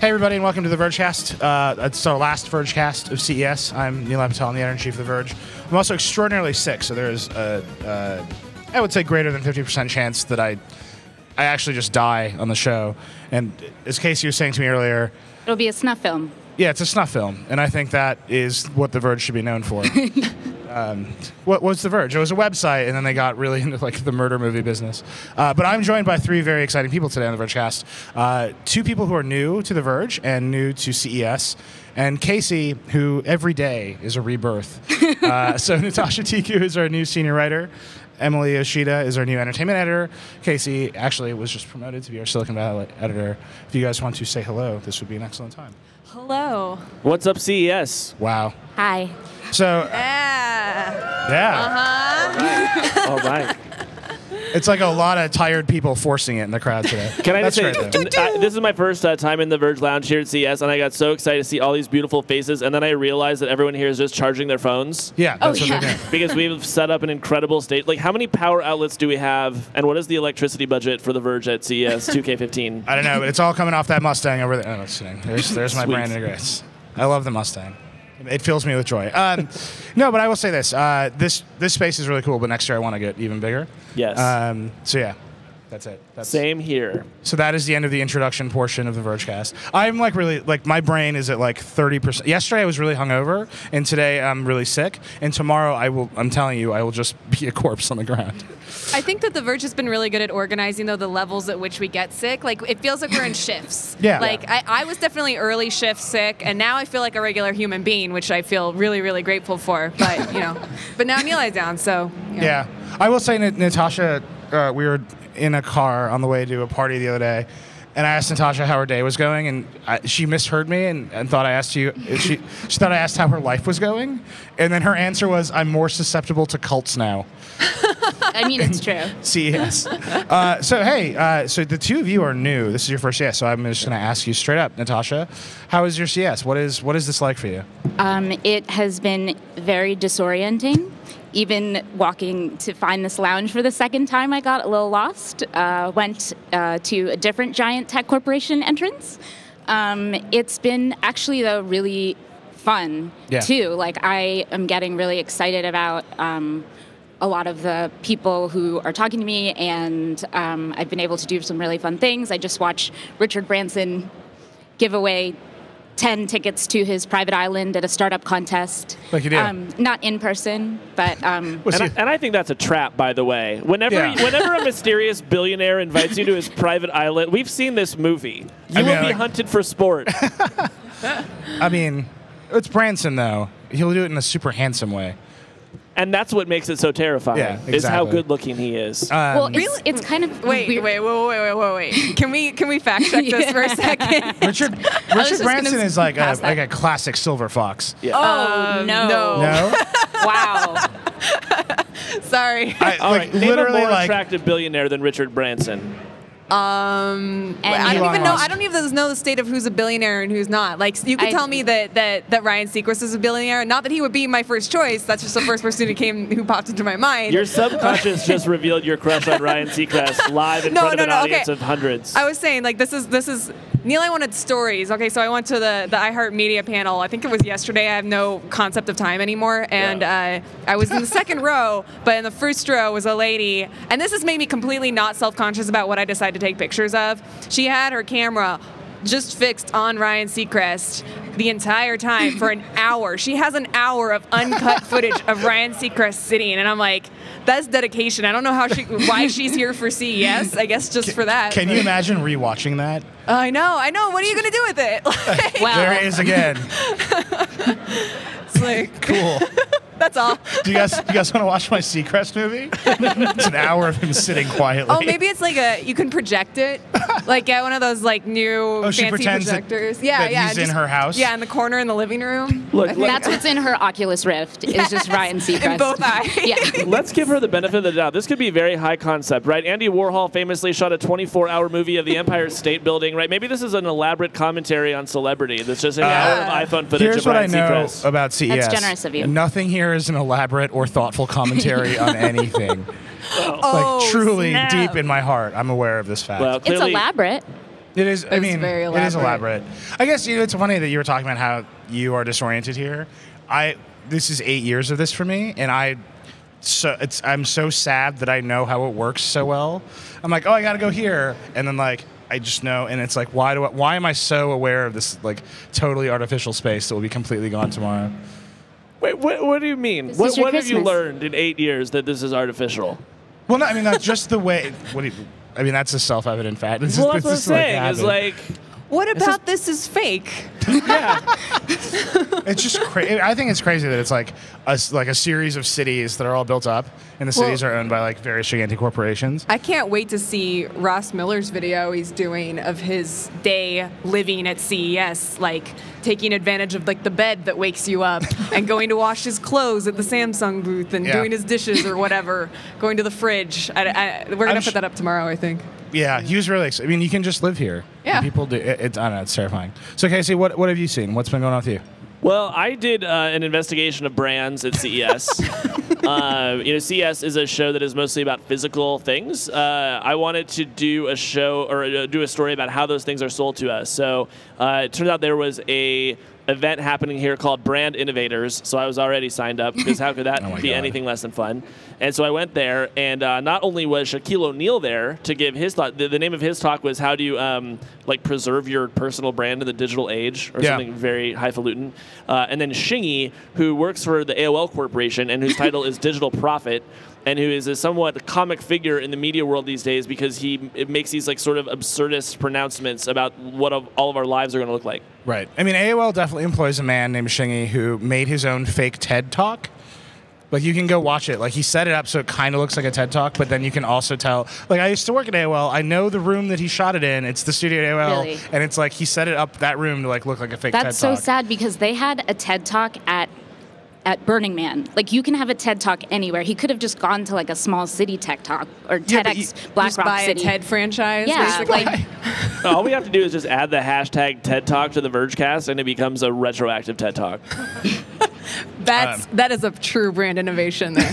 Hey everybody, and welcome to the Vergecast. It's our last Vergecast of CES. I'm Nilay Patel, I'm the editor-in-chief of the Verge. I'm also extraordinarily sick, so there's I would say greater than 50% chance that I actually just die on the show. And as Casey was saying to me earlier, it'll be a snuff film. Yeah, it's a snuff film, and I think that is what the Verge should be known for. What was the Verge? It was a website, and then they got really into like the murder movie business. But I'm joined by three very exciting people today on the Vergecast. Two people who are new to the Verge and new to CES, and Casey, who every day is a rebirth. So Nitasha Tiku is our new senior writer. Emily Yoshida is our new entertainment editor. Casey actually was just promoted to be our Silicon Valley editor. If you guys want to say hello, this would be an excellent time. Hello. What's up, CES? Wow. Hi. So, Yeah. All right. It's like a lot of tired people forcing it in the crowd today. Can I just say, great, though. this is my first time in the Verge Lounge here at CES, and I got so excited to see all these beautiful faces, and then I realized that everyone here is just charging their phones. Yeah, that's what they're doing. Because we've set up an incredible stage. Like, how many power outlets do we have, and what is the electricity budget for the Verge at CES 2K15? I don't know, but it's all coming off that Mustang over there. Oh, no, just kidding. There's my Sweet. brand new grace. I love the Mustang. It fills me with joy. No, but I will say this. This space is really cool, but next year I want to get even bigger. Yes. So yeah, that's it. Same here. So that is the end of the introduction portion of the Vergecast. I'm like really, like my brain is at like 30%. Yesterday I was really hungover, and today I'm really sick. And tomorrow I'm telling you, I will just be a corpse on the ground. I think that the Verge has been really good at organizing, though, the levels at which we get sick. Like, it feels like we're in shifts. Yeah. Like, I was definitely early shift sick, and now I feel like a regular human being, which I feel really, really grateful for. But, you know, but now Nilay's down, so. You know. Yeah. I will say, Natasha, we were in a car on the way to a party the other day, and I asked Natasha how her day was going, and she misheard me and thought I asked you. She thought I asked how her life was going, and then her answer was, "I'm more susceptible to cults now." I mean, it's true. CES. So hey, so the two of you are new. This is your first CES, so I'm just going to ask you straight up, Natasha, how is your CES? What is this like for you? It has been very disorienting. Even walking to find this lounge for the second time, I got a little lost. Went to a different giant tech corporation entrance. It's been actually, though, really fun, too. Like, I am getting really excited about a lot of the people who are talking to me, and I've been able to do some really fun things. I just watched Richard Branson give away 10 tickets to his private island at a startup contest. Like you did. Not in person, but... And I think that's a trap, by the way. Whenever a mysterious billionaire invites you to his private island, we've seen this movie. You will be hunted for sport. I mean, it's Branson, though. He'll do it in a super handsome way. And that's what makes it so terrifying, is how good-looking he is. Well, it's kind of Wait. Can we fact check this for a second? Richard Branson is like a classic silver fox. Yeah. Oh, no. No? wow. Sorry. All right, name a literally more like attractive billionaire than Richard Branson. I don't even know. I don't even know the state of who's a billionaire and who's not. Like, you could tell me that Ryan Seacrest is a billionaire. Not that he would be my first choice. That's just the first person who popped into my mind. Your subconscious just revealed your crush on Ryan Seacrest live in front of an audience of hundreds. I was saying, like, this is Nilay wanted stories. Okay, so I went to the iHeartMedia panel. I think it was yesterday. I have no concept of time anymore. And I was in the second row, but in the first row was a lady. And this has made me completely not self-conscious about what I decided to take pictures of. She had her camera just fixed on Ryan Seacrest the entire time for an hour. She has an hour of uncut footage of Ryan Seacrest sitting, and I'm like, that's dedication. I don't know why she's here for CES. I guess just for that. Can you imagine rewatching that? I know. What are you gonna do with it? Like, wow. There he is again. It's like Cool. That's all. Do you guys want to watch my Seacrest movie? It's an hour of him sitting quietly. Oh, maybe it's like you can project it, like get one of those like new fancy projectors. He's in her house. Yeah, in the corner in the living room. Look, That's what's in her Oculus Rift. Is just Ryan Seacrest. In both eyes. Yeah. Let's give her the benefit of the doubt. This could be very high concept, right? Andy Warhol famously shot a 24-hour movie of the Empire State Building, right? Maybe this is an elaborate commentary on celebrity. That's just an hour of iPhone footage Here's of what Ryan I know Seacrest. about CES. That's generous of you. Nothing here is an elaborate or thoughtful commentary on anything. Like truly snap. deep in my heart, I'm aware of this fact. Well, It's clearly, elaborate. It is. I mean, very it is elaborate. I guess it's funny that you were talking about how you are disoriented here. This is 8 years of this for me, and I'm so sad that I know how it works so well. I'm like, oh, I got to go here, and then like I just know, and it's like, why am I so aware of this like totally artificial space that will be completely gone tomorrow? Wait, what do you mean? This What is your have you Christmas. learned in 8 years that this is artificial? Well, no, I mean that's just the way. I mean that's a self-evident fact. It's Well, just, that's what I'm saying. Is habit. like, What about this is fake? yeah. It's just crazy. I think it's crazy that it's like a series of cities that are all built up, and the cities are owned by like various gigantic corporations. I can't wait to see Ross Miller's video he's doing of his day living at CES, like taking advantage of like the bed that wakes you up and going to wash his clothes at the Samsung booth and doing his dishes or whatever, going to the fridge. We're going to put that up tomorrow, I think. Yeah, he was really excited. I mean, you can just live here. Yeah. And people do. I don't know. It's terrifying. So, Casey, what have you seen? What's been going on with you? Well, I did an investigation of brands at CES. CES is a show that is mostly about physical things. I wanted to do a show or do a story about how those things are sold to us. So it turns out there was a event happening here called Brand Innovators. So I was already signed up because how could that be anything less than fun? And so I went there, and not only was Shaquille O'Neal there to give his thought. The name of his talk was how do you preserve your personal brand in the digital age, or something very highfalutin. And then Shingy, who works for the AOL Corporation and whose title is Digital Prophet, and who is a somewhat comic figure in the media world these days because it makes these like sort of absurdist pronouncements about what all of our lives are going to look like. Right. I mean, AOL definitely employs a man named Shingy who made his own fake TED Talk. Like, you can go watch it. Like, he set it up so it kind of looks like a TED Talk, but then you can also tell. Like, I used to work at AOL. I know the room that he shot it in. It's the studio at AOL. Really? And it's like he set it up, that room, to like look like a fake TED Talk. That's so sad because they had a TED Talk at Burning Man. Like, you can have a TED Talk anywhere. He could have just gone to like a small city tech talk or TEDx Black Just Rock buy City. a TED franchise, Yeah, basically. like All we have to do is just add the hashtag TED Talk to the Vergecast, and it becomes a retroactive TED Talk. That is a true brand innovation there.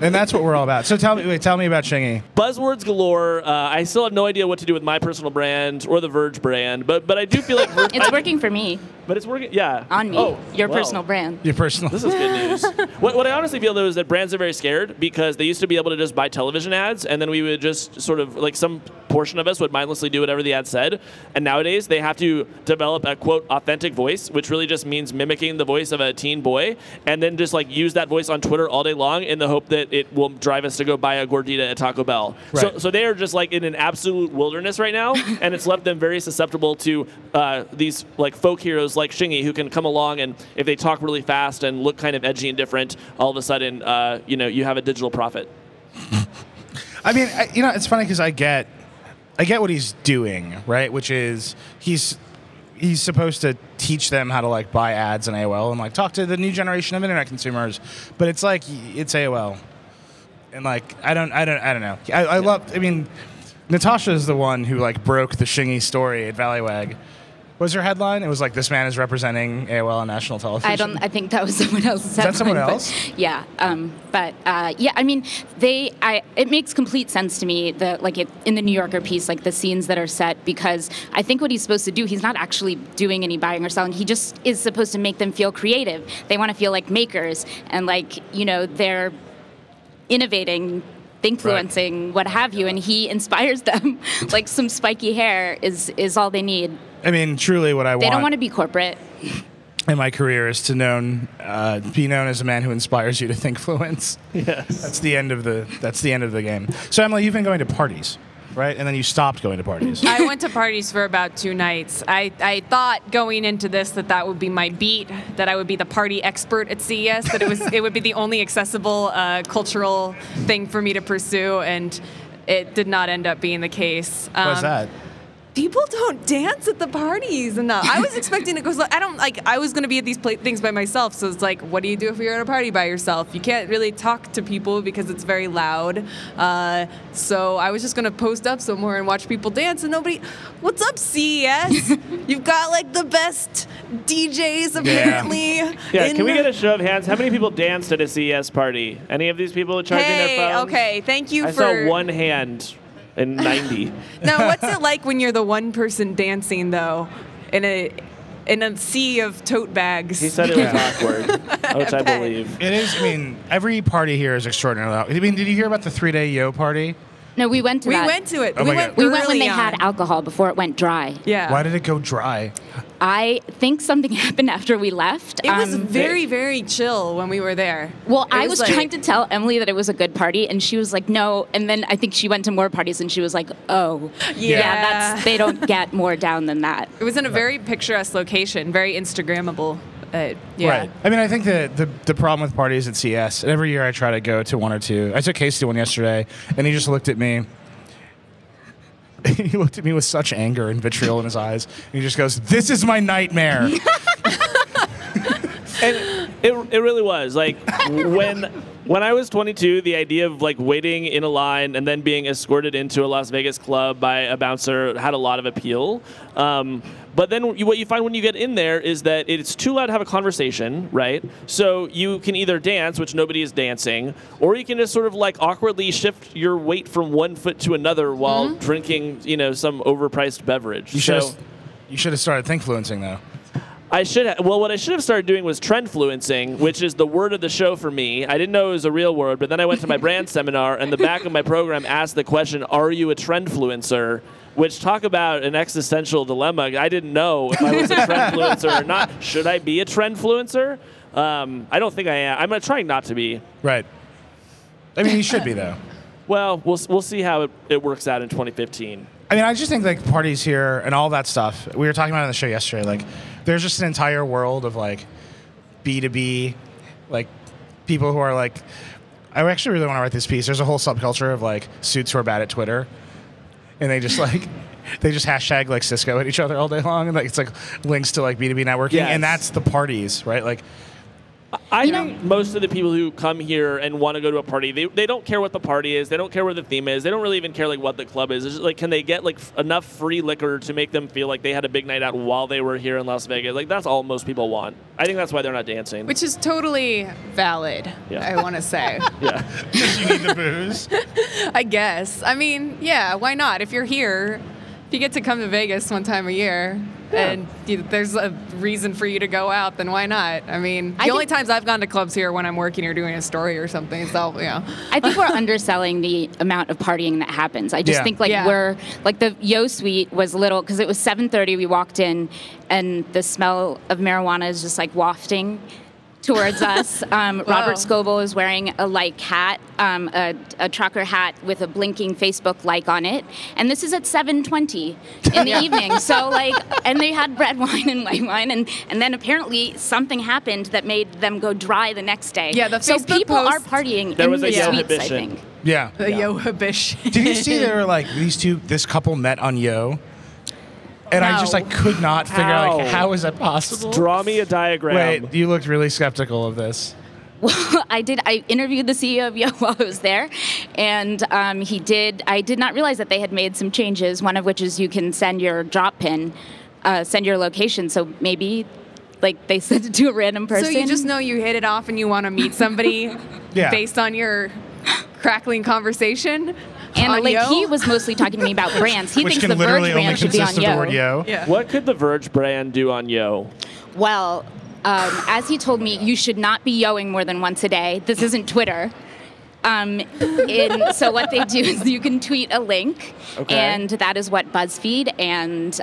And that's what we're all about. So tell me about Shingy. Buzzwords galore. I still have no idea what to do with my personal brand or the Verge brand, but I do feel like it's working for me. But it's working, yeah. On me, your personal brand. Your personal. This is good news. What I honestly feel, though, is that brands are very scared because they used to be able to just buy television ads, and then we would just sort of, like, some portion of us would mindlessly do whatever the ad said. And nowadays, they have to develop a, quote, authentic voice, which really just means mimicking the voice of a teen boy, and then just, like, use that voice on Twitter all day long in the hope that it will drive us to go buy a gordita at Taco Bell. Right. So they are just, like, in an absolute wilderness right now, and it's left them very susceptible to these, like, folk heroes like Shingy who can come along, and if they talk really fast and look kind of edgy and different, all of a sudden, you have a digital prophet. I mean, it's funny because I get what he's doing, right? Which is he's supposed to teach them how to like buy ads in AOL and like talk to the new generation of internet consumers, but it's like it's AOL, and like I don't know. I mean, Natasha is the one who like broke the Shingy story at Valleywag. What was her headline? It was like, this man is representing AOL on national television. I think that was someone else's. Is that someone else? Yeah. I mean, it makes complete sense to me that like in the New Yorker piece, like the scenes that are set, because I think what he's supposed to do, he's not actually doing any buying or selling. He just is supposed to make them feel creative. They want to feel like makers, and like, they're innovating, influencing, what have you, and he inspires them. Like, some spiky hair is all they need. I mean, truly what I want. They don't want to be corporate. In my career is to be known as a man who inspires you to think fluence. Yes. That's the end of the game. So, Emily, you've been going to parties, right? And then you stopped going to parties. I went to parties for about 2 nights. I thought going into this that would be my beat, that I would be the party expert at CES, that it would be the only accessible cultural thing for me to pursue, and it did not end up being the case. What's that? People don't dance at the parties enough. I was expecting to go. I was going to be at these things by myself. So it's like, what do you do if you're at a party by yourself? You can't really talk to people because it's very loud. So I was just going to post up somewhere and watch people dance. And nobody. What's up, CES? You've got like the best DJs apparently. Yeah. Can we get a show of hands? How many people danced at a CES party? Any of these people charging their phones? Okay. Thank you I for. saw one hand. in '90. Now, what's it like when you're the one person dancing though, in a sea of tote bags? He said it was awkward, which I believe. It is. I mean, every party here is extraordinarily loud. I mean, did you hear about the 3-day yo party? No, we went to that. We went to it. Oh my God. We went when early they on. had alcohol before it went dry. Yeah. Why did it go dry? I think something happened after we left. It was very, very chill when we were there. Well, It I was like- trying to tell Emily that it was a good party, and she was like, no. And then I think she went to more parties, and she was like, oh. Yeah. They don't get more down than that. It was in a very picturesque location, very Instagrammable. Yeah. Right. I mean, I think the problem with parties at CES, and every year I try to go to one or two. I took Casey to one yesterday, and he just looked at me. He looked at me with such anger and vitriol in his eyes. And he just goes, "This is my nightmare." And it really was. Like, when I was 22, the idea of like waiting in a line and then being escorted into a Las Vegas club by a bouncer had a lot of appeal. But then what you find when you get in there is that it's too loud to have a conversation, right? So you can either dance, which nobody is dancing, or you can just sort of like awkwardly shift your weight from one foot to another while drinking, some overpriced beverage. You should have started thinkfluencing though. I should have. Well, what I should have started doing was trendfluencing, which is the word of the show for me. I didn't know it was a real word, but then I went to my brand seminar, and the back of my program asked the question, "Are you a trendfluencer?" Which, talk about an existential dilemma. I didn't know if I was a trendfluencer or not. Should I be a trendfluencer? I don't think I am. I'm trying not to be. Right. I mean, you should be though. Well, we'll see how it works out in 2015. I mean, I just think like parties here and all that stuff. We were talking about it on the show yesterday. Like, there's just an entire world of like B2B, like people who are like. I actually really want to write this piece. There's a whole subculture of like suits who are bad at Twitter, and they just like they just hashtag like Cisco at each other all day long, and like it's like links to like B2B networking, Yes. and that's the parties, right? Like. I think most of the people who come here and want to go to a party, they don't care what the party is. They don't care where the theme is. They don't really even care like what the club is. It's just like, can they get like enough free liquor to make them feel like they had a big night out while they were here in Las Vegas? Like that's all most people want. I think that's why they're not dancing. Which is totally valid, Yeah. I want to say. Yeah. Because you need the booze. I guess. I mean, yeah, why not? If you're here, if you get to come to Vegas one time a year, and there's a reason for you to go out, then why not? I mean, the only times I've gone to clubs here when I'm working or doing a story or something, so, I think we're underselling the amount of partying that happens. I just think we're like the Yo Suite was little because it was 7:30. We walked in, and the smell of marijuana is just like wafting towards us. Robert Scoble is wearing a like hat, a trucker hat with a blinking Facebook like on it, and this is at 7:20 in the evening. So like, and they had red wine and white wine, and then apparently something happened that made them go dry the next day. Yeah, the so Facebook people post- are partying There in was the a suites, I Yo-hibition. think. Yeah. the Yo-hibition. Did you see there were like this couple met on Yo? And I just like could not figure out like how is that possible? Draw me a diagram. Wait, you looked really skeptical of this. Well, I did. I interviewed the CEO of Yo while I was there, and he did. I did not realize that they had made some changes. One of which is you can send your drop pin, send your location. So maybe, like, they sent it to a random person. So you just know you hit it off and you want to meet somebody Yeah. based on your crackling conversation. And on like Yo? he was mostly talking to me about brands. He Which thinks can the literally Verge only brand should be consist on of the Yo. word Yo. Yeah. What could the Verge brand do on Yo? Well, as he told me, you should not be yoing more than once a day. This isn't Twitter. So what they do is you can tweet a link, Okay. and that is what BuzzFeed and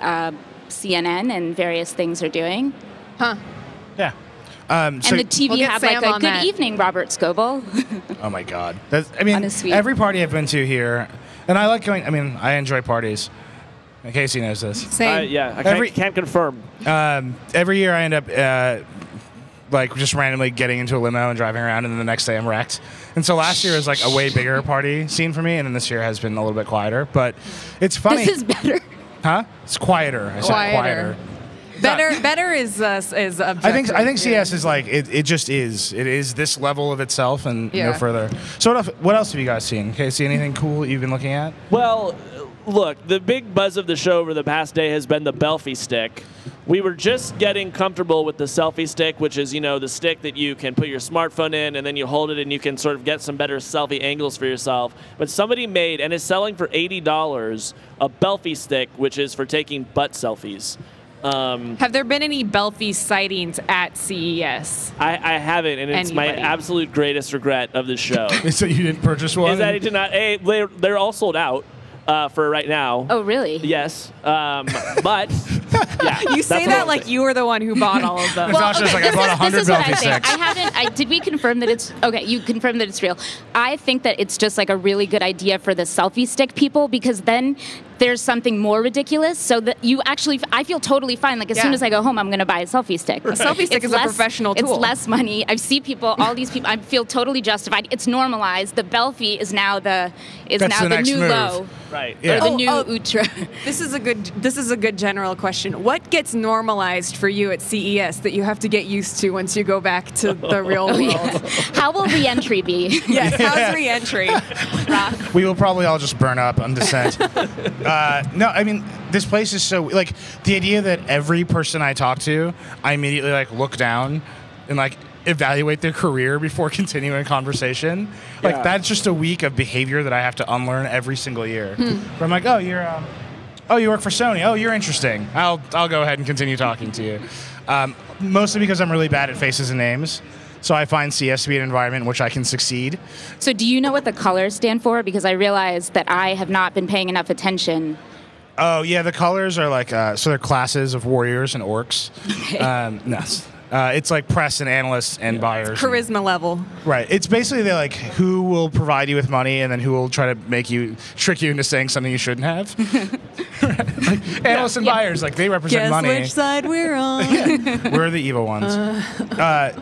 CNN and various things are doing. Huh. Yeah. So, And the TV We'll get had like Sam a on good that. evening, Robert Scoble. oh my God. I mean, On a suite. every party I've been to here, and I like going. I mean, I enjoy parties. And Casey knows this. Same. Yeah, I Every- can't confirm. Every year I end up like just randomly getting into a limo and driving around, and then the next day I'm wrecked. And so last year was like a way bigger party scene for me, and then this year has been a little bit quieter. But it's funny. This is better. Huh? It's quieter. I said quieter. Better is objective. I think CS is like it just is. It is this level of itself and no further. So what else have you guys seen? Casey, anything cool that you've been looking at? Well, look, the big buzz of the show over the past day has been the Belfie stick, we were just getting comfortable with the selfie stick, which is, the stick that you can put your smartphone in and then you hold it and you can sort of get some better selfie angles for yourself. But somebody made, and is selling for $80, a Belfie stick, which is for taking butt selfies. Have there been any Belfie sightings at CES? I haven't, and it's my absolute greatest regret of the show. So you didn't purchase one? Is that it did not. They're all sold out. For right now. Oh, really? Yes. But, yeah. You say that like you were the one who bought all of them. Natasha's like, I bought 100 Belfie sticks. Did we confirm that it's, okay, you confirmed that it's real. I think that it's just like a really good idea for the selfie stick people, because then there's something more ridiculous, so that you actually, I feel totally fine. Like, as soon as I go home, I'm going to buy a selfie stick. A selfie stick is a professional tool. It's less money. I see people, all these people, I feel totally justified. It's normalized. The Belfie is now the new move. low. Right. Yeah. Or the new ultra. This is a good general question. What gets normalized for you at CES that you have to get used to once you go back to the real world? Yeah. How will re-entry be? Yes, how's re-entry? Rock? We will probably all just burn up on descent. No, I mean, this place is so, like, the idea that every person I talk to, I immediately, like, look down and, like, evaluate their career before continuing a conversation. Like, that's just a week of behavior that I have to unlearn every single year. Where I'm like, oh, you work for Sony. Oh, you're interesting. I'll go ahead and continue talking to you. Mostly because I'm really bad at faces and names. So I find CS to be an environment in which I can succeed. So do you know what the colors stand for? Because I realized that I have not been paying enough attention. Oh, yeah, the colors are like, so they're classes of warriors and orcs. Okay. No. It's like press and analysts and buyers. Charisma level. Right. It's basically like who will provide you with money and then who will try to trick you into saying something you shouldn't have. Like analysts and buyers, like they represent Guess money. which side we're on. We're the evil ones.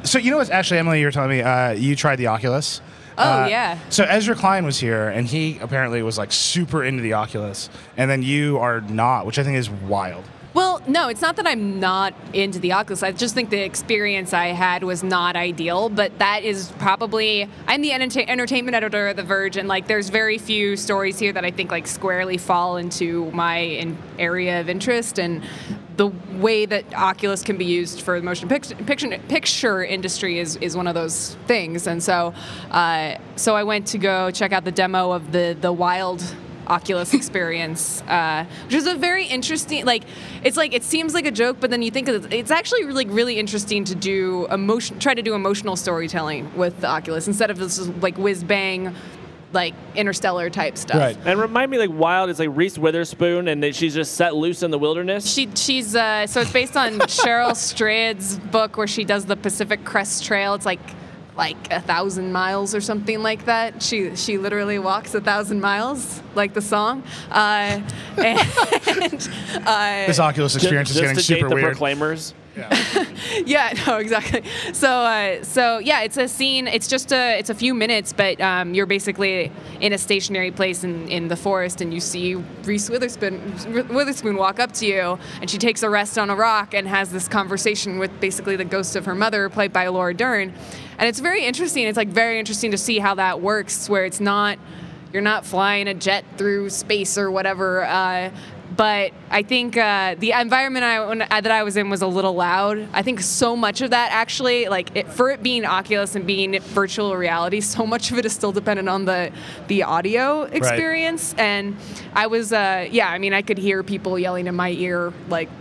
So you know what? Actually, Emily, you were telling me you tried the Oculus. Oh, yeah. So Ezra Klein was here, and he apparently was like super into the Oculus, and then you are not, which I think is wild. Well, no, it's not that I'm not into the Oculus. I just think the experience I had was not ideal, but that is probably, I'm the entertainment editor at The Verge, and like there's very few stories here that I think like squarely fall into my area of interest, and the way that Oculus can be used for the motion picture industry is one of those things. And so so I went to go check out the demo of the Wild Oculus experience, which is a very interesting, it seems like a joke, but then you think it's actually really interesting to try to do emotional storytelling with the Oculus instead of this like whiz bang, like Interstellar type stuff. Right. And remind me, like Wild is like Reese Witherspoon, and she's just set loose in the wilderness. She's so it's based on Cheryl Strayed's book where she does the Pacific Crest Trail. It's like 1,000 miles or something like that. She literally walks 1,000 miles, like the song. This Oculus experience is getting to super date the weird. Proclaimers. Yeah, no, exactly. So yeah, it's a scene. It's a few minutes, but you're basically in a stationary place in the forest, and you see Reese Witherspoon walk up to you, and she takes a rest on a rock and has this conversation with basically the ghost of her mother, played by Laura Dern, and it's very interesting. It's like very interesting to see how that works, where you're not flying a jet through space or whatever. But I think the environment that I was in was a little loud. I think so much of that actually, for it being Oculus and being virtual reality, so much of it is still dependent on the audio experience. Right. And I was, I could hear people yelling in my ear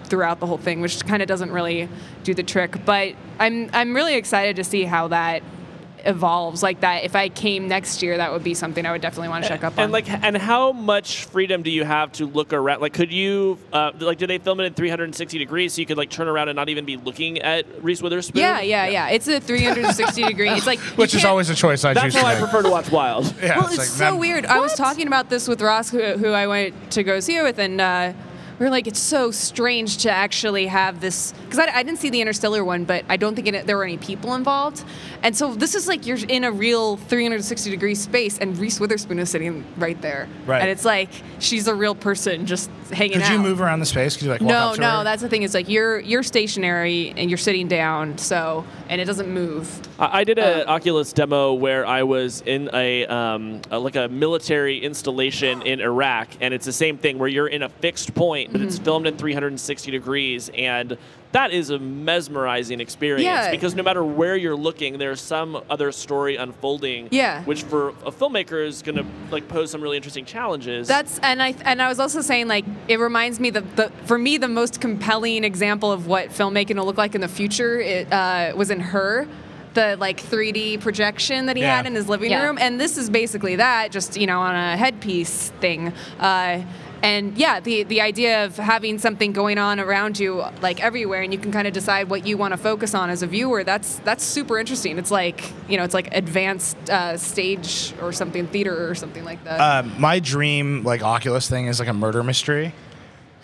throughout the whole thing, which kind of doesn't really do the trick. But I'm really excited to see how that evolves. Like that, if I came next year, that would be something I would definitely want to check up on. And how much freedom do you have to look around? Like, could you do they film it in 360 degrees so you could turn around and not even be looking at Reese Witherspoon? Yeah. It's a 360 degree. It's like which is always a choice I choose. That's why I prefer to watch Wild. Yeah, well, it's so weird. I was talking about this with Ross, who I went to go see it with, and we were like, it's so strange to actually have this, because I didn't see the Interstellar one, but I don't think there were any people involved. And so this is like you're in a real 360 degree space, and Reese Witherspoon is sitting right there. Right. And it's like she's a real person just hanging out. Could you move around the space? Could you walk up to her? No, that's the thing. It's like you're stationary and you're sitting down, and it doesn't move. I did an Oculus demo where I was in like a military installation in Iraq, and it's the same thing where you're in a fixed point, but it's filmed in 360 degrees, and that is a mesmerizing experience because no matter where you're looking, there's some other story unfolding. Which for a filmmaker is going to like pose some really interesting challenges. And I was also saying, like, it reminds me for me the most compelling example of what filmmaking will look like in the future was in Her. The like 3D projection that he had in his living room, and this is basically that, just on a headpiece thing. And yeah, the idea of having something going on around you like everywhere, and you can kind of decide what you want to focus on as a viewer. That's super interesting. It's like it's like advanced stage or something, theater or something like that. My dream like Oculus thing is like a murder mystery.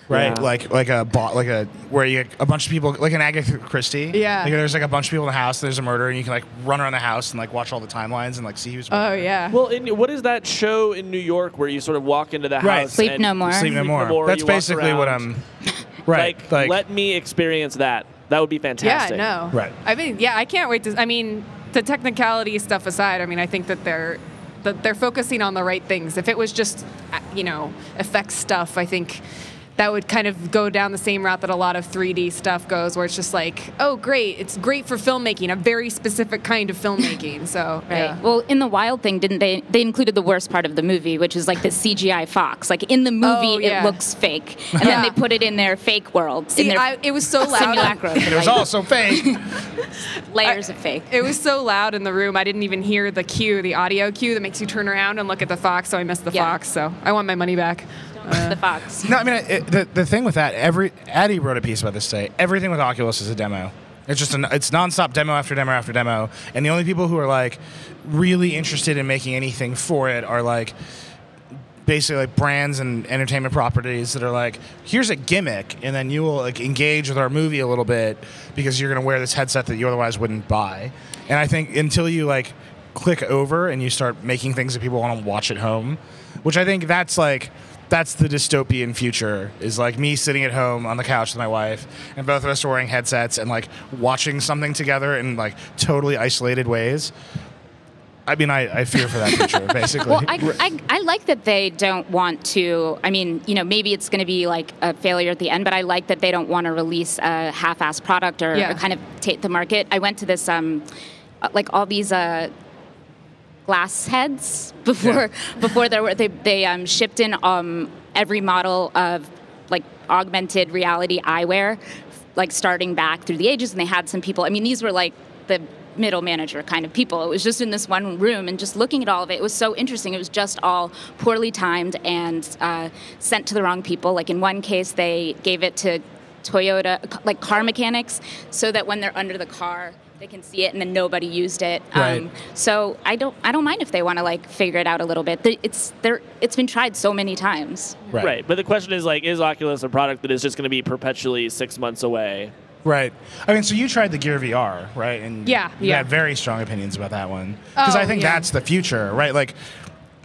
Right, like where you a bunch of people, like an Agatha Christie. Like there's like a bunch of people in the house. There's a murder, and you can like run around the house and like watch all the timelines and like see who's. Oh yeah. Well, what is that show in New York where you sort of walk into the house? Sleep No More. Sleep No More. That's basically what I'm. Right. Like, let me experience that. That would be fantastic. Yeah. No. Right. I mean, I can't wait to. I mean, the technicality stuff aside, I mean, I think that they're focusing on the right things. If it was just effects stuff, I think that would kind of go down the same route that a lot of 3D stuff goes, where it's just like, oh, great, it's great for filmmaking, a very specific kind of filmmaking. So, right. Well, in the Wild thing, didn't they included the worst part of the movie, which is like the CGI fox. Like in the movie, it looks fake, and then they put it in their fake world. See, it was so loud. Simulacrum. It was also fake. Layers of fake. It was so loud in the room, I didn't even hear the audio cue that makes you turn around and look at the fox. So I missed the fox. So I want my money back. The fox. No, I mean the thing with that, Addy wrote a piece about this today. Everything with Oculus is a demo. It's just it's nonstop demo after demo after demo, and the only people who are like really interested in making anything for it are like basically like brands and entertainment properties that are like, here's a gimmick, and then you will like engage with our movie a little bit because you're gonna wear this headset that you otherwise wouldn't buy. And I think until you like click over and you start making things that people want to watch at home, which I think that's the dystopian future, is like me sitting at home on the couch with my wife and both of us are wearing headsets and like watching something together in like totally isolated ways. I mean, I fear for that future, basically. Well, I like that they don't want to, I mean, maybe it's going to be like a failure at the end, but I like that they don't want to release a half-assed product or kind of take the market. I went to this, like all these glass heads before they shipped in every model of like augmented reality eyewear, like starting back through the ages, and they had some people, I mean, these were like the middle manager kind of people. It was just in this one room, and just looking at all of it, it was so interesting. It was just all poorly timed and sent to the wrong people. Like in one case, they gave it to Toyota, like car mechanics, so that when they're under the car, they can see it, and then nobody used it. Right. So I don't mind if they want to like figure it out a little bit. It's been tried so many times. Right. But the question is like, is Oculus a product that is just going to be perpetually 6 months away? Right. I mean, so you tried the Gear VR, right? And you had very strong opinions about that one, because I think that's the future, right? Like,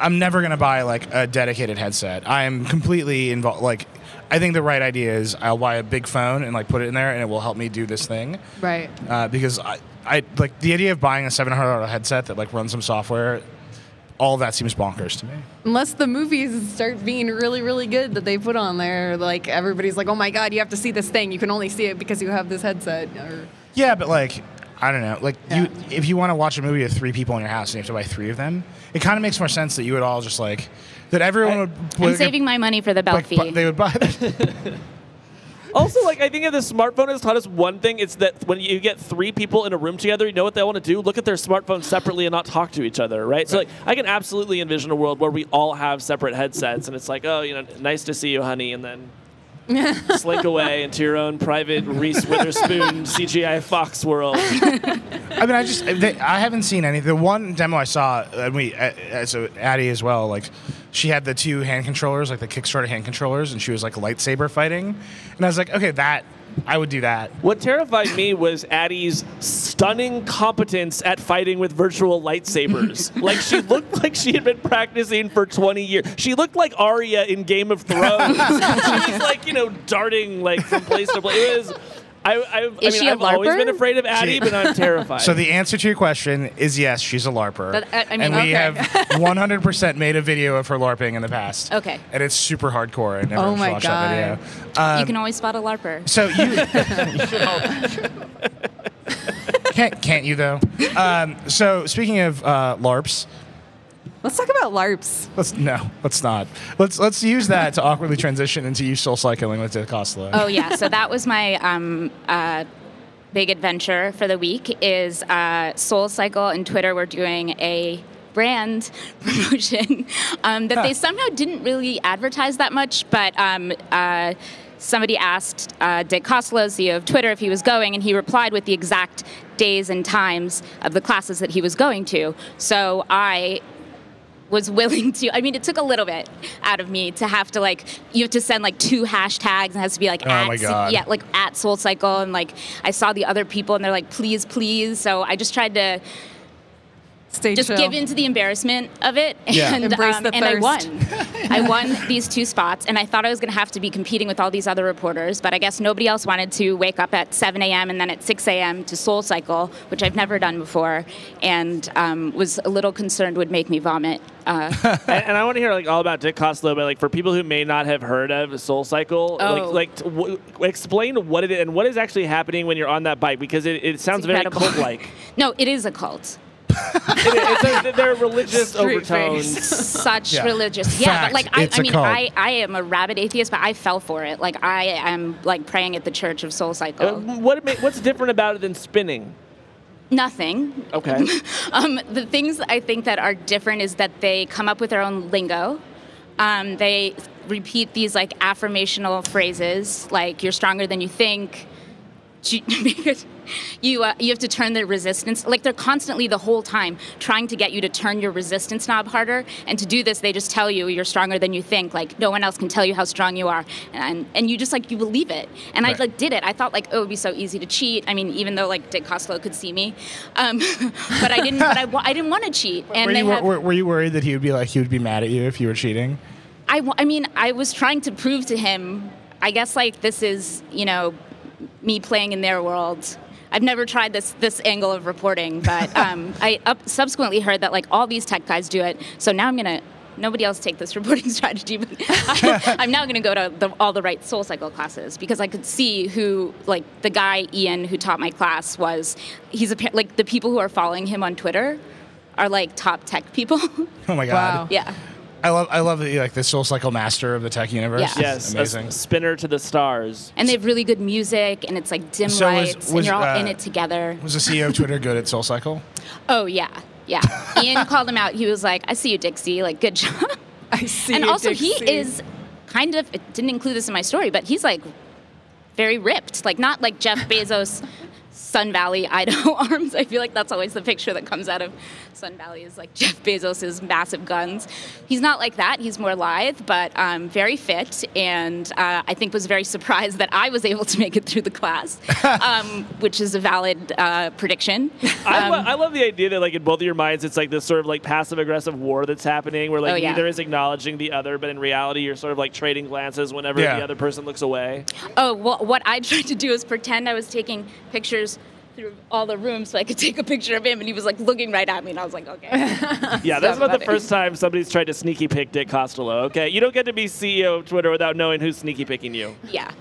I'm never going to buy like a dedicated headset. I am completely involved. Like, I think the right idea is I'll buy a big phone and like put it in there, and it will help me do this thing. Right. Because I like the idea of buying a $700 headset that like runs some software. All of that seems bonkers to me. Unless the movies start being really, really good that they put on there, like everybody's like, oh my God, you have to see this thing. You can only see it because you have this headset. Yeah, but like, I don't know. Like, if you want to watch a movie with 3 people in your house and you have to buy 3 of them, it kind of makes more sense that you would all just like, that everyone would. I'm saving my money for the belt fee. They would buy that. Also, like, I think that the smartphone has taught us one thing. It's that when you get 3 people in a room together, you know what they want to do? Look at their smartphones separately and not talk to each other, right? So, like, I can absolutely envision a world where we all have separate headsets, and it's like, oh, nice to see you, honey, and then slink away into your own private Reese Witherspoon CGI Fox world. I mean, I haven't seen any. The one demo I saw, so Addie as well, like, she had the 2 hand controllers, like the Kickstarter hand controllers, and she was like lightsaber fighting. And I was like, okay, I would do that. What terrified me was Addie's stunning competence at fighting with virtual lightsabers. Like, she looked like she had been practicing for 20 years. She looked like Arya in Game of Thrones. She was like, darting like from place to place. Is she a I've always LARPer? been afraid of Addie, but I'm terrified. So the answer to your question is yes, she's a LARPer. And we have 100% made a video of her LARPing in the past. Okay. And it's super hardcore, and everyone should watch that video. You can always spot a LARPer. So you can't you though? So speaking of LARPs, Let's talk about LARPs. Let's not. Let's use that to awkwardly transition into you soul cycling with DeCosta. Oh yeah, so that was my big adventure for the week. Is Soul Cycle and Twitter were doing a brand promotion that they somehow didn't really advertise that much, but. Somebody asked Dick Costolo, CEO of Twitter, if he was going, and he replied with the exact days and times of the classes that he was going to. So I was willing to, I mean, it took a little bit out of me to have to, like, you have to send, like, 2 hashtags, and it has to be, like, oh my God. Yeah, like, at Soul Cycle, and, like, I saw the other people, and they're like, please, please. So I just tried to just give into the embarrassment of it, and, Embrace the and I thirst. won. I won these 2 spots, and I thought I was going to have to be competing with all these other reporters, but I guess nobody else wanted to wake up at 7 a.m. and then at 6 a.m. to Soul Cycle, which I've never done before, and was a little concerned would make me vomit. And I want to hear like all about Dick Costolo, but like for people who may not have heard of Soul Cycle, explain what it is and what is actually happening when you're on that bike, because it sounds very cult-like. No, it is a cult. There are religious Street overtones. Such religious, Fact, but like it's a cult. I am a rabid atheist, but I fell for it. Like I am like praying at the Church of Soul Cycle. What's different about it than spinning? Nothing. Okay. The things I think that are different is that they come up with their own lingo. They repeat these like affirmational phrases, like "you're stronger than you think." You have to turn the resistance, like they're constantly the whole time trying to get you to turn your resistance knob harder, and to do this they just tell you you're stronger than you think, like no one else can tell you how strong you are, and you just like you believe it. And right. I like did it. I thought like, oh, it would be so easy to cheat. I mean, even though like Dick Costolo could see me, but I didn't. I didn't want to cheat. And were you worried that he would be mad at you if you were cheating? I mean, I was trying to prove to him, I guess like this is, you know, me playing in their world. I've never tried this angle of reporting, but I subsequently heard that like all these tech guys do it. So now nobody else take this reporting strategy, but I'm now gonna go to all the right Soul Cycle classes, because I could see who, like the guy Ian who taught my class like the people who are following him on Twitter are like top tech people. Oh my God. Wow. Yeah. I love that you're like the Soul Cycle master of the tech universe. Yeah. Yes, amazing. a spinner to the stars. And they have really good music, and it's like dim lights, and you're all in it together. Was the CEO of Twitter good at Soul Cycle? Oh yeah. Ian called him out. He was like, "I see you, Dixie. Like, good job." I see. And you, also, Dixie. he is kind of. It didn't include this in my story, but he's like very ripped. Like not like Jeff Bezos. Sun Valley, Idaho arms. I feel like that's always the picture that comes out of Sun Valley is like Jeff Bezos' massive guns. He's not like that. He's more lithe, but very fit, and I think was very surprised that I was able to make it through the class, which is a valid prediction. I love the idea that like in both of your minds, it's like this sort of like passive-aggressive war that's happening, where like neither is acknowledging the other, but in reality, you're sort of like trading glances whenever the other person looks away. Oh, well, what I tried to do is pretend I was taking pictures through all the rooms so I could take a picture of him, and he was like looking right at me, and I was like, okay. Yeah, that's not the first time somebody's tried to sneaky pick Dick Costolo. Okay, you don't get to be CEO of Twitter without knowing who's sneaky picking you. Yeah,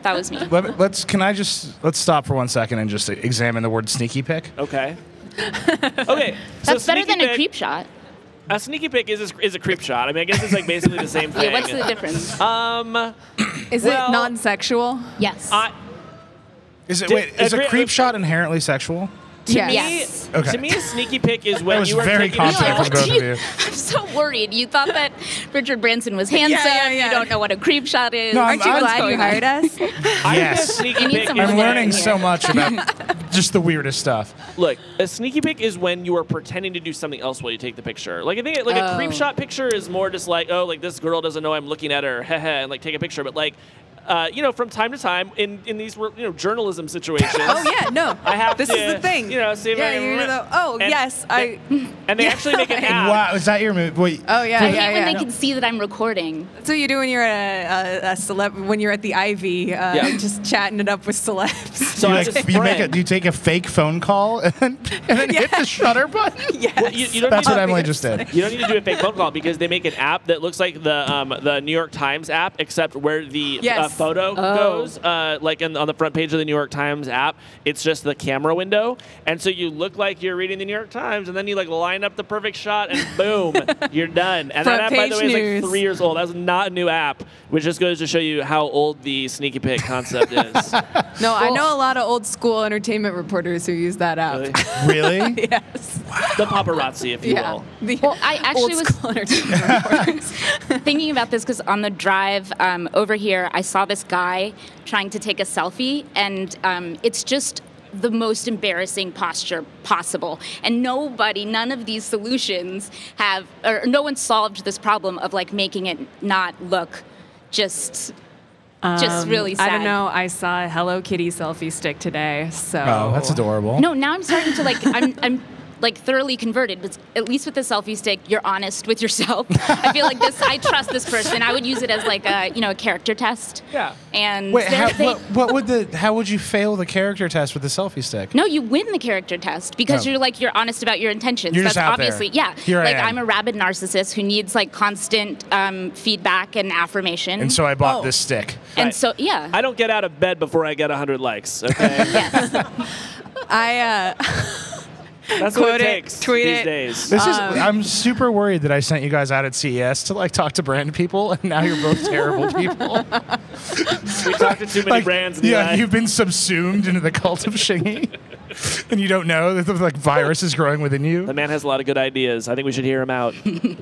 that was me. Let's stop for 1 second and just examine the word sneaky pick. Okay. Okay. That's so better than a creep shot. A sneaky pick is a creep shot. I mean, I guess it's like basically the same thing. Yeah, what's the difference? Is it non-sexual? Yes. Is a creep shot inherently sexual? Yes. Okay. To me, a sneaky pick is when That was you are very taking confident from both of you. I'm so worried. You thought that Richard Branson was handsome. Yeah. You don't know what a creep shot is. No, Aren't you glad you hired us? Yes. You need some I'm flair learning in so here. much about just the weirdest stuff. Look, a sneaky pick is when you are pretending to do something else while you take the picture. Like I think a creep shot picture is more just like, oh, like this girl doesn't know I'm looking at her, and like take a picture. But like from time to time in these journalism situations. Oh yeah, no. I have this to, is the thing. see if I can yes, and they actually make an app. Wow, is that your move? Wait. Oh yeah, I hate when they can see that I'm recording. That's what you do when you're at a celeb, when you're at the Ivy, just chatting it up with celebs. So I just you take a fake phone call and then hit the shutter button. Yes. Well, you don't That's need what to- Emily just did. You don't need to do a fake phone call because they make an app that looks like the New York Times app, except where the photo goes, like on the front page of the New York Times app, it's just the camera window, and so you look like you're reading the New York Times, and then you like line up the perfect shot, and boom, you're done. And Front that app, by the way, is news. like 3 years old. That's not a new app, which just goes to show you how old the sneaky pic concept is. No, I know a lot of old school entertainment reporters who use that app. Really? Really? Yes. The paparazzi, if you will. Well, I actually old was school entertainment reporters. thinking about this because on the drive over here, I saw this guy trying to take a selfie, and it's just the most embarrassing posture possible. And none of these solutions have, or no one solved this problem of like making it not look just really sad. I don't know. I saw a Hello Kitty selfie stick today, so. Oh, that's adorable. No, now I'm starting to like, I'm like thoroughly converted, but at least with the selfie stick, you're honest with yourself. I feel like I trust this person. I would use it as like a camera test. Yeah. And Wait, how would you fail the character test with the selfie stick? no, you win the character test because you're honest about your intentions. You're That's just out there. obviously, yeah. Here I like am. I'm a rabid narcissist who needs like constant feedback and affirmation. And so I bought this stick. And Right. so, yeah. I don't get out of bed before I get 100 likes, okay? Yes. That's Quote what it it, takes tweet these it. days. This is. I'm super worried that I sent you guys out at CES to like talk to brand people, and now you're both terrible people. We talked to too many brands. Nilay. You've been subsumed into the cult of Shingy, and you don't know that the like virus is growing within you. The man has a lot of good ideas. I think we should hear him out.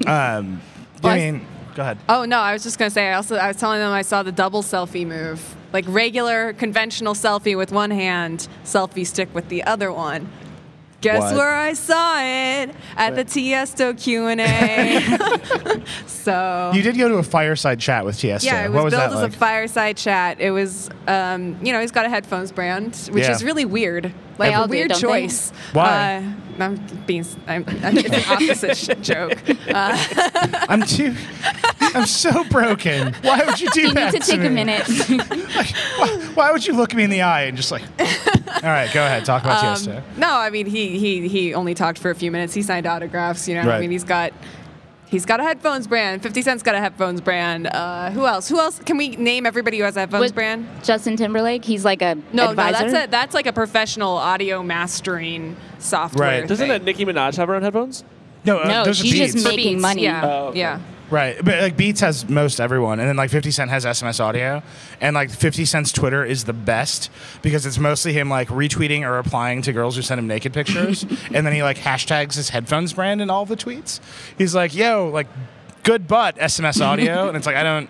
I mean, go ahead. Oh no, I was just gonna say. I was telling them I saw the double selfie move, like regular conventional selfie with one hand, selfie stick with the other one. Guess What? where I saw it at the Tiesto Q&A. So You did go to a fireside chat with Tiesto. yeah, it what was was billed that as like? a fireside chat. It was, he's got a headphones brand, which Yeah. is really weird. They Like all a do, weird don't they? choice. Why? It's an opposite joke. I'm so broken. Why would you do You that need to take me? a minute. Why would you look me in the eye and just like? All right, go ahead. Talk about Tiesto. No, I mean he only talked for a few minutes. He signed autographs. I Right. mean he's got a headphones brand. 50 Cent's got a headphones brand. Who else? Can we name everybody who has a headphones With brand? Justin Timberlake, he's like a advisor. No, that's like a professional audio mastering software. Right. Doesn't thing. Nicki Minaj have her own headphones? No, No, those are she's Beats. just For making Beats, money. Yeah, Oh, okay. yeah. Right, but like Beats has most everyone, and then like 50 Cent has SMS audio, and like 50 Cent's Twitter is the best because it's mostly him like retweeting or replying to girls who send him naked pictures, and then he like hashtags his headphones brand in all the tweets. He's like, "Yo, like, good butt SMS audio," and it's like,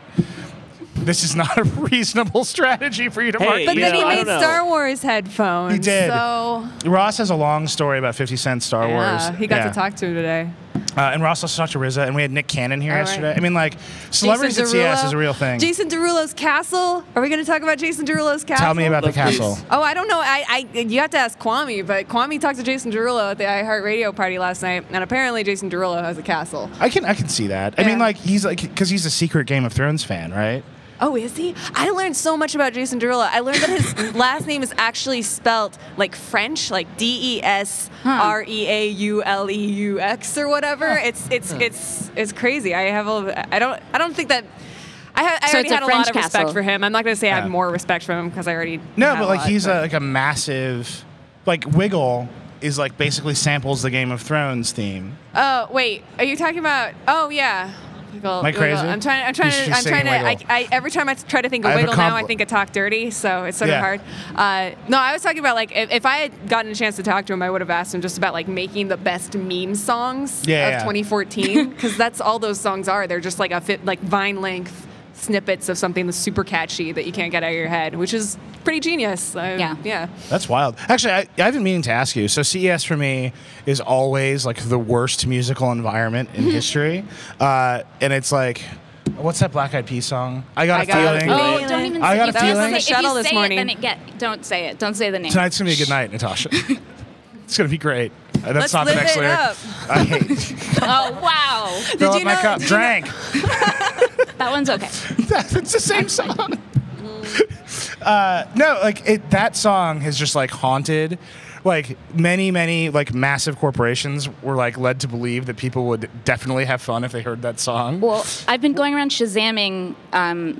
this is not a reasonable strategy for you to Hey, market. But You then know, he I made don't know. Star Wars headphones. He did. So Ross has a long story about 50 Cent Star Wars. yeah, he got to talk to him today. And Ross also talked to RZA, and we had Nick Cannon here All right. yesterday. I mean, like, celebrities at Jason CES Derulo. is a real thing. Jason Derulo's castle. Are we going to talk about Jason Derulo's castle? Tell me about the Let's please. castle. Oh, I don't know. You have to ask Kwame, but Kwame talked to Jason Derulo at the iHeartRadio party last night, and apparently Jason Derulo has a castle. I can see that. I Yeah. mean, like, he's like, because he's a secret Game of Thrones fan, right? Oh, is he? I learned so much about Jason Derulo. I learned that his last name is actually spelled like French, like DESREAULEUX or whatever. It's crazy. I don't think that. I So already it's a had a French lot of respect castle. for him. I'm not going to say I Yeah. have more respect for him because I already. No, had but a like lot, he's but- like a massive, like Wiggle is like basically samples the Game of Thrones theme. Oh wait, are you talking about? Oh yeah. Wiggle, Am I crazy? Wiggle. I'm trying She's to. saying Wiggle. I every time I try to think I of have a Wiggle now, I compl- think of Talk Dirty. So it's sort Yeah. of hard. No, I was talking about like if I had gotten a chance to talk to him, I would have asked him just about like making the best meme songs Yeah, of yeah. 2014 because that's all those songs are. They're just like like Vine length snippets of something that's super catchy that you can't get out of your head, which is pretty genius. Yeah. That's wild. Actually, I've been meaning to ask you. So CES for me is always like the worst musical environment in history, and it's like What's that Black Eyed Peas song? I got a feeling. Oh, don't even. I got a if you feeling. say- The shuttle if this you say morning. It, then don't say it. Don't say the name. Tonight's gonna be a good night, Natasha. It's gonna be great. That's Let's not the live next it lyric. up. I hate. Oh wow, Fill up you my know- cup. did you know- Drank. that one's okay. It's the same song. No, like that song has just like haunted. Like many like massive corporations were like led to believe that people would definitely have fun if they heard that song. Well, I've been going around Shazamming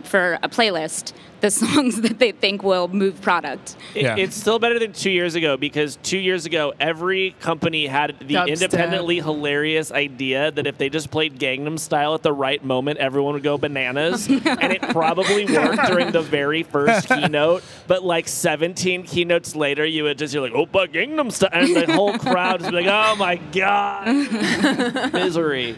for a playlist the songs that they think will move product. Yeah. It's still better than 2 years ago because 2 years ago, every company had the Dubstep. independently hilarious idea that if they just played Gangnam Style at the right moment, everyone would go bananas. And it probably worked during the very first keynote. But like 17 keynotes later, you would just hear like, Oppa Gangnam Style. And the whole crowd would be like, oh my God. Misery.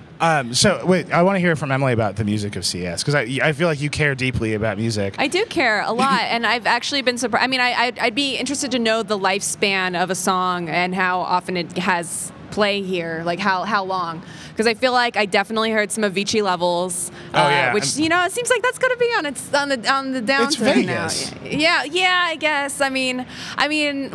So wait, I want to hear from Emily about the music of CES because I feel like you care deeply about music. I do care a lot, and I've actually been surprised. I mean, I'd be interested to know the lifespan of a song and how often it has play here, like how long. Because I feel like I definitely heard some Avicii levels, which it seems like that's going to be on the downturn It's Vegas. now. Yeah, I guess. I mean,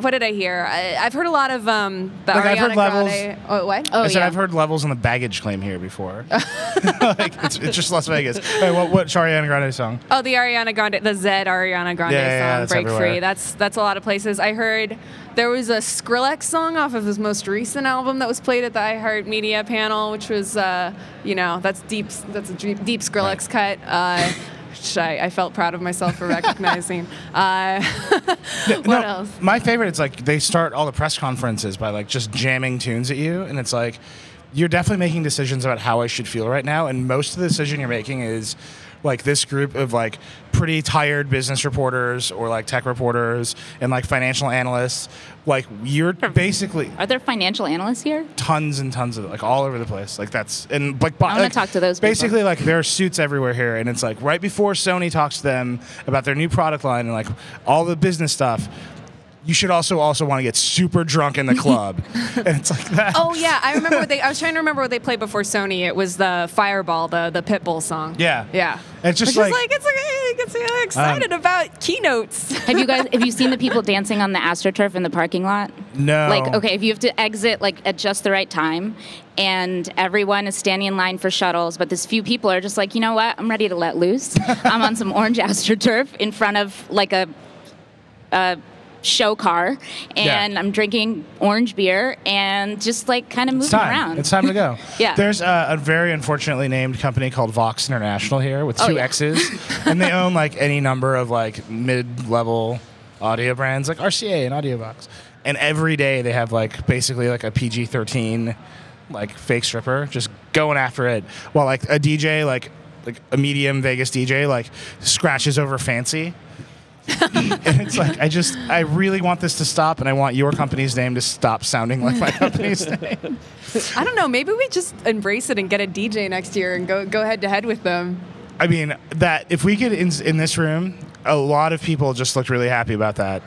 what did I hear? I've heard a lot of the Like, I've Ariana heard levels- Grande. Oh, what? Oh I said yeah. I've heard levels on the baggage claim here before. Like, it's just Las Vegas. Wait, what Ariana Grande song? Oh, the Ariana Grande, the Z Ariana Grande Yeah, song, that's "Break everywhere. Free." That's a lot of places. I heard there was a Skrillex song off of his most recent album that was played at the iHeartMedia panel, which was, that's deep. That's a deep Skrillex cut. Which I felt proud of myself for recognizing. What else? My favorite is like they start all the press conferences by like just jamming tunes at you, and it's like you're definitely making decisions about how I should feel right now, and most of the decision you're making is like this group of like pretty tired business reporters or like tech reporters and like financial analysts. Like you're basically Are there financial analysts here? tons and tons of like all over the place. Like that's and like I wanna talk to those people. Basically, like there are suits everywhere here, and it's like right before Sony talks to them about their new product line and like all the business stuff. You should also want to get super drunk in the club, and it's like that. Oh yeah, I remember I was trying to remember what they played before Sony. It was the Fireball, the Pitbull song. Yeah. Yeah. It's just Which is like it gets you excited about keynotes. Have you seen the people dancing on the AstroTurf in the parking lot? No. Like, okay, if you have to exit like at just the right time, and everyone is standing in line for shuttles, but this few people are just like, you know what? I'm ready to let loose. I'm on some orange AstroTurf in front of like a show car, and I'm drinking orange beer and just like kind of It's moving time. around. It's time to go. Yeah. There's a very unfortunately named company called Vox International here with two yeah. X's, and they own like any number of like mid-level audio brands like RCA and AudioVox. And every day they have like basically like a PG-13 like fake stripper just going after it, while like a DJ like a medium Vegas DJ like scratches over Fancy. And it's like I really want this to stop, and I want your company's name to stop sounding like my company's name. I don't know. Maybe we just embrace it and get a DJ next year and go head to head with them. I mean, that if we could in this room, a lot of people just looked really happy about that.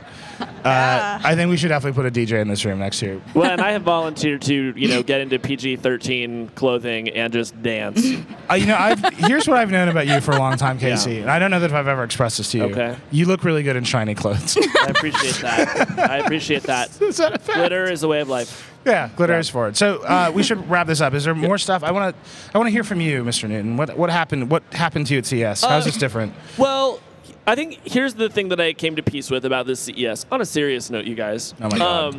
I think we should definitely put a DJ in this room next year. Well, and I have volunteered to, get into PG-13 clothing and just dance. Here's what I've known about you for a long time, Casey, Yeah. and I don't know that if I've ever expressed this to you. Okay. You look really good in shiny clothes. I appreciate that. Is that a fact? Glitter is a way of life. Yeah, glitter Yeah. is forward. So we should wrap this up. Is there more stuff? I want to hear from you, Mr. Newton. What happened? What happened to you at CES? How's this different? Well, I think here's the thing that I came to peace with about this CES. On a serious note, you guys. Oh my God.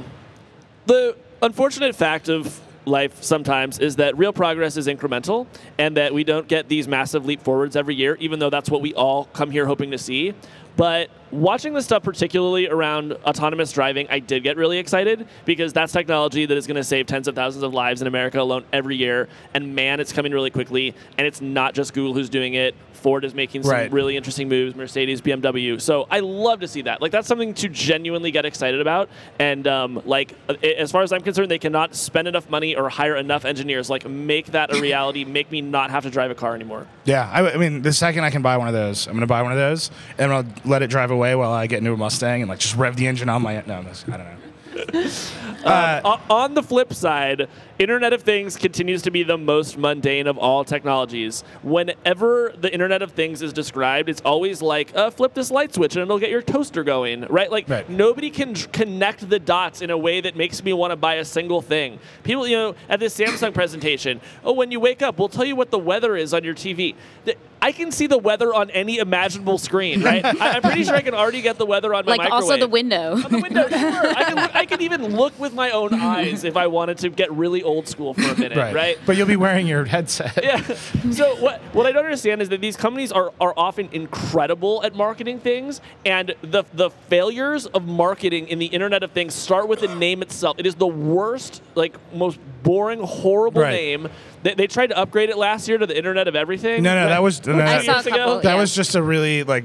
The unfortunate fact of life sometimes is that real progress is incremental, and that we don't get these massive leap forwards every year, even though that's what we all come here hoping to see. But watching this stuff, particularly around autonomous driving, I did get really excited, because that's technology that is going to save tens of thousands of lives in America alone every year. And man, it's coming really quickly. And it's not just Google who's doing it. Ford is making some Right. really interesting moves, Mercedes, BMW. So I love to see that. Like, that's something to genuinely get excited about. And as far as I'm concerned, they cannot spend enough money or hire enough engineers. Like, make that a reality. Make me not have to drive a car anymore. Yeah, I mean, the second I can buy one of those, I'm going to buy one of those, and I'm going to let it drive away while I get into a Mustang and like just rev the engine on my. No, I don't know. On the flip side, Internet of Things continues to be the most mundane of all technologies. Whenever the Internet of Things is described, it's always like, flip this light switch and it'll get your toaster going, right? Like, nobody can connect the dots in a way that makes me want to buy a single thing. People, at this Samsung presentation, when you wake up, we'll tell you what the weather is on your TV. I can see the weather on any imaginable screen, right? I'm pretty sure I can already get the weather on my microwave. Like also the window. On the window, sure. I can even look with my own eyes if I wanted to get really old school for a minute, right? But you'll be wearing your headset. Yeah. So what I don't understand is that these companies are often incredible at marketing things, and the failures of marketing in the Internet of Things start with the name itself. It is the worst, like, most boring, horrible name. They tried to upgrade it last year to the Internet of Everything. No, that was I saw a couple, that was just a really like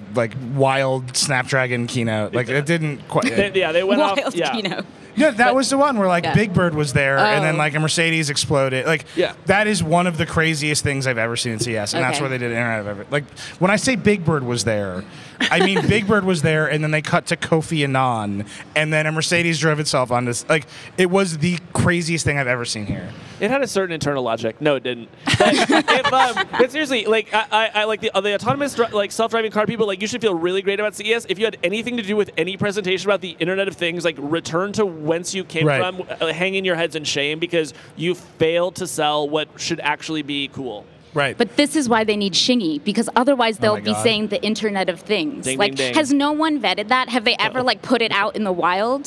wild Snapdragon keynote. Like it didn't quite. They went wild off. keynote. Yeah, that was the one where like Big Bird was there, and then like a Mercedes exploded. Like that is one of the craziest things I've ever seen in CES, and that's where they did Internet of Everything. Like when I say Big Bird was there, I mean Big Bird was there, and then they cut to Kofi Annan, and then a Mercedes drove itself on this. Like it was the craziest thing I've ever seen here. It had a certain internal logic. No, it didn't. But seriously, like I like the autonomous like self-driving car people. Like you should feel really great about CES. If you had anything to do with any presentation about the Internet of Things, like return to whence you came from, hanging your heads in shame because you failed to sell what should actually be cool. Right. But this is why they need Shingy, because otherwise they'll be saying the Internet of Things. Ding, like, ding, ding. has no one vetted that? Have they ever like put it out in the wild?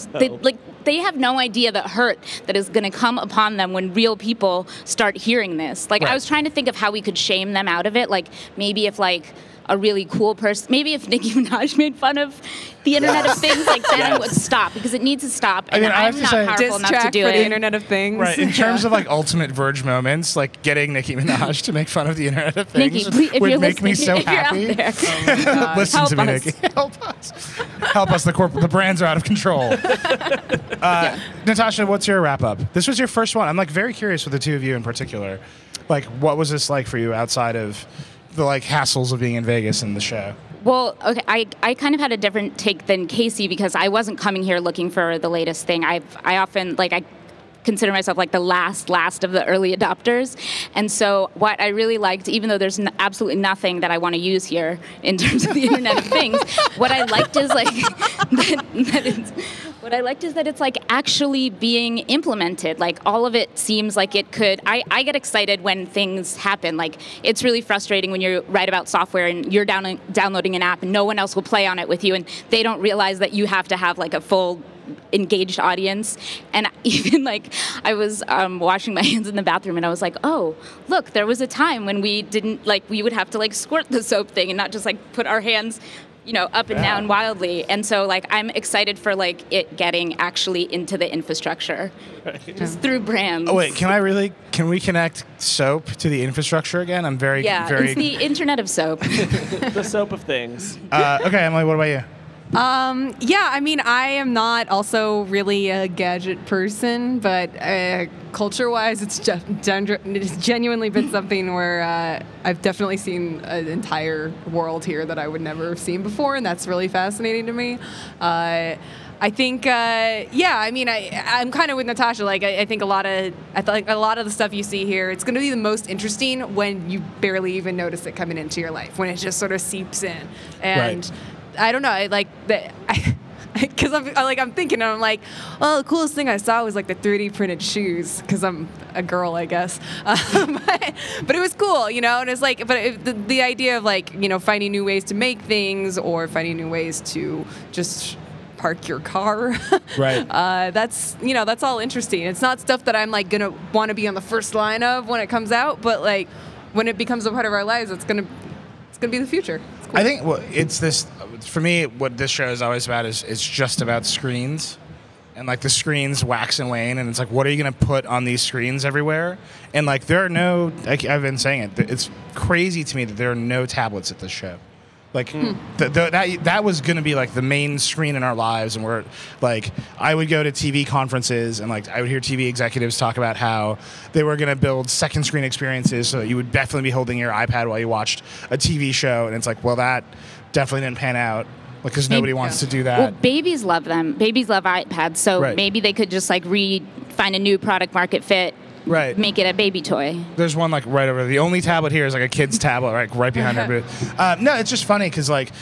They have no idea the hurt that is going to come upon them when real people start hearing this. Like I was trying to think of how we could shame them out of it. Like maybe if like a really cool person, maybe if Nicki Minaj made fun of the Internet of Things, like then it would stop, because it needs to stop. And I'm not powerful enough to do it. The Internet of Things. Right. In terms of like ultimate Verge moments, like getting Nicki Minaj to make fun of the Internet of Things Nikki, please, if would you're make me so if happy. You're out there. Listen Help to me, us. Nikki. Help us. Help us. The brands are out of control. Natasha, what's your wrap up? This was your first one. I'm like very curious with the two of you in particular. Like, what was this like for you outside of the like hassles of being in Vegas and the show? Well, okay, I kind of had a different take than Casey, because I wasn't coming here looking for the latest thing. I often, like, I consider myself like the last of the early adopters. And so what I really liked, even though there's absolutely nothing that I want to use here in terms of the Internet of Things, what I liked is like what I liked is that it's like actually being implemented. Like all of it seems like it could. I get excited when things happen. Like it's really frustrating when you write about software and you're downloading an app and no one else will play on it with you, and they don't realize that you have to have like a full engaged audience. And even like I was washing my hands in the bathroom and I was like, oh, look, there was a time when we didn't, like, we would have to like squirt the soap thing and not just like put our hands, you know, up and down wildly. And so like I'm excited for like it getting actually into the infrastructure just through brands. Oh wait, can we connect soap to the infrastructure again? I'm very it's the Internet of Soap. The soap of things. Okay, Emily, what about you? Yeah, I mean, I am not also really a gadget person, but culture-wise, it's genuinely been something where I've definitely seen an entire world here that I would never have seen before, and that's really fascinating to me. I think, I mean, I'm kind of with Natasha. Like, I think a lot of the stuff you see here, it's going to be the most interesting when you barely even notice it coming into your life, when it just sort of seeps in, and. Right. I don't know. I like that. Because I'm thinking, and I'm like, oh, the coolest thing I saw was like the 3D printed shoes, because I'm a girl, I guess. But it was cool, you know. And it's like, but the idea of like, you know, finding new ways to make things or finding new ways to just park your car. Right. That's all interesting. It's not stuff that I'm like gonna want to be on the first line of when it comes out, but like when it becomes a part of our lives, it's gonna be the future. Cool. I think it's this. For me, what this show is always about is it's just about screens, and like the screens wax and wane, and it's like, what are you going to put on these screens everywhere? And like there are no, like I've been saying it, it's crazy to me that there are no tablets at this show. Like that was going to be like the main screen in our lives, and we're like, I would go to TV conferences and like I would hear TV executives talk about how they were going to build second screen experiences so that you would definitely be holding your iPad while you watched a TV show, and it's like, well, that definitely didn't pan out because nobody wants to do that. Well, babies love them. Babies love iPads, so maybe they could just like find a new product market fit Right. make it a baby toy. There's one like right over there. The only tablet here is like a kid's tablet, right behind our booth. No, it's just funny because like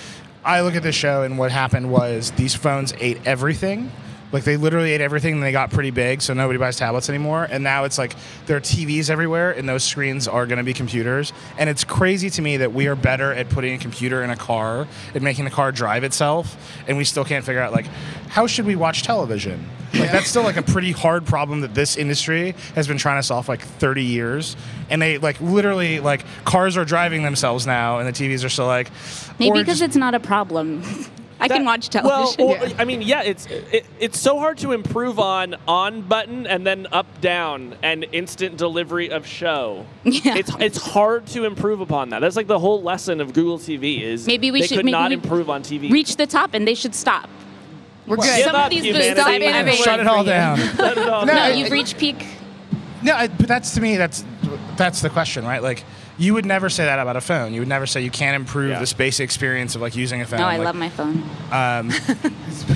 I look at this show and what happened was these phones ate everything. Like they literally ate everything and they got pretty big, so nobody buys tablets anymore. And now it's like there are TVs everywhere and those screens are going to be computers. And it's crazy to me that we are better at putting a computer in a car and making the car drive itself, and we still can't figure out like how should we watch television? Like that's still like a pretty hard problem that this industry has been trying to solve for like 30 years. And they like literally like cars are driving themselves now and the TVs are still like Maybe because it's not a problem. I can watch television. Well, I mean, yeah, it's so hard to improve on button and then up down and instant delivery of show. Yeah. It's hard to improve upon that. That's like the whole lesson of Google TV is maybe we they should could not improve on TV. Reach the top and they should stop. We're good. Give Some up, of these humanity. booths, I've innovated shut it all for you. down. Shut it all No, down. you've reached peak. No, but that's to me that's the question, right? Like you would never say that about a phone. You would never say you can't improve this basic experience of like using a phone. No, I like, love my phone.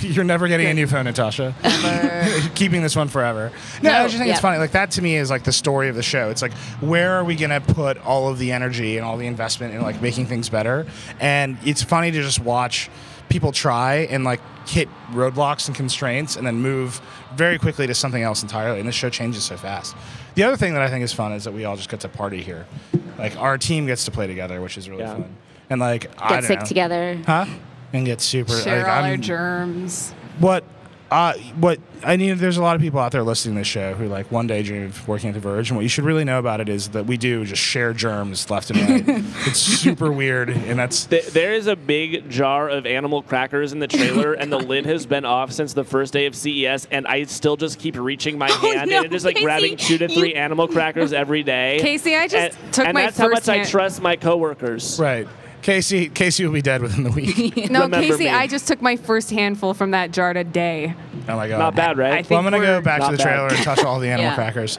You're never getting a new phone, Natasha. Keeping this one forever. No, I just think it's funny. Like that to me is like the story of the show. It's like where are we gonna put all of the energy and all the investment in like making things better? And it's funny to just watch people try and like hit roadblocks and constraints and then move very quickly to something else entirely. And this show changes so fast. The other thing that I think is fun is that we all just get to party here. Like our team gets to play together, which is really fun. And like I Get don't sick know. together. Huh? And get super. Share like, all our germs. What I need. There's a lot of people out there listening to this show who like one day dream of working at the Verge, and what you should really know about it is that we do just share germs left and right. It's super weird, and that's. There is a big jar of animal crackers in the trailer, and the lid has been off since the first day of CES, and I still just keep reaching my hand no, and just like Casey, grabbing 2 to 3 animal crackers every day. Casey, I just took and my that's how much first I hand- trust my coworkers. Right. Casey will be dead within the week. No, Remember Casey, me. I just took my first handful from that jar today. Oh my god. Not bad, right? I Well, think I'm gonna go we're- back to Not the bad. trailer and touch all the animal Yeah. crackers.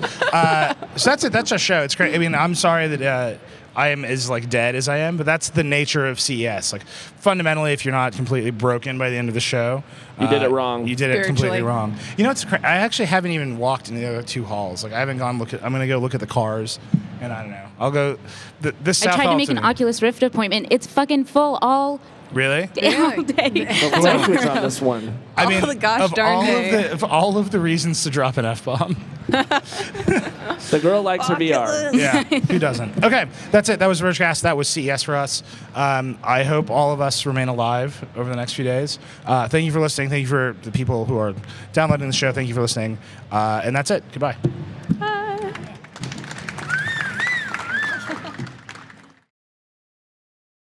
So that's it. That's our show. It's great. I mean, I'm sorry that I am as like dead as I am, but that's the nature of CES. Like fundamentally, if you're not completely broken by the end of the show, You did it wrong. You did it completely Spiritually. wrong. You know, I actually haven't even walked in the other 2 halls. Like I haven't gone look at. I'm gonna go look at the cars, and I don't know. I'll go. This I South tried to Hall make an me. Oculus Rift appointment. It's fucking full all Really? all day. Focus on this one. I mean, the gosh of darn all day. of all of the reasons to drop an F-bomb. The girl likes her VR. Yeah, who doesn't? Okay, that's it. That was Vergecast. That was CES for us. I hope all of us remain alive over the next few days. Thank you for listening. Thank you for the people who are downloading the show. Thank you for listening. And that's it. Goodbye.